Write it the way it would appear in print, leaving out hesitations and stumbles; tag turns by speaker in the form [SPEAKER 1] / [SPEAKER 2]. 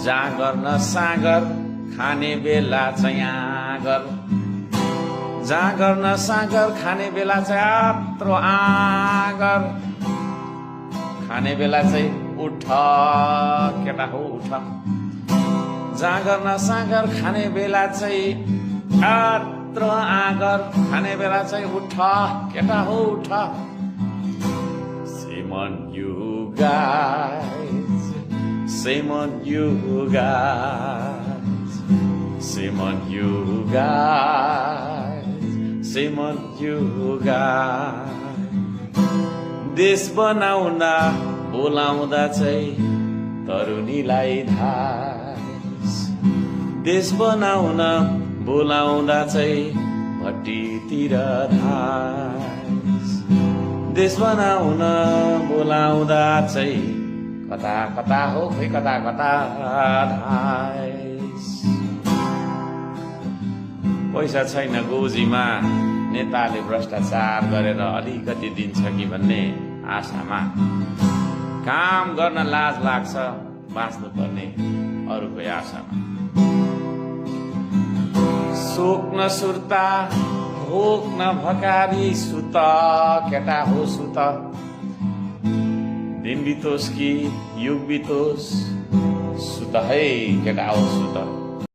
[SPEAKER 1] जागर न सागर खाने बेला चाहिँ आगर जागर न सागर खाने बेला चाहिँ आत्रो आगर खाने बेला चाहिँ उठ केटा हो उठ जागर न सागर खाने बेला चाहिँ आत्रो आगर खाने बेला चाहिँ उठ केटा हो उठ Shame on you guys Shame on you guys Shame on you guys Shame on you guys देश बनाउन बोलाउँदा चाहिँ तरुणीलाई धास देश बनाउन बोलाउँदा चाहिँ भट्टीतिर धास देश बनाउन बोलाउँदा चाहिँ कता कता हो खै कता कता धास पैसा छैन गोजीमा नेताले भ्रष्टाचार गरेर अलिकति दिन्छ कि भन्ने आशामा काम गर्न लाज लाग्छ बाँच्नु पर्ने अरूकै आशामा शोक न सुर्ता भोक न भकारी सुत केटा हो सुत दिन बितोस् कि युग बितोस् सुत है केटा हो सुत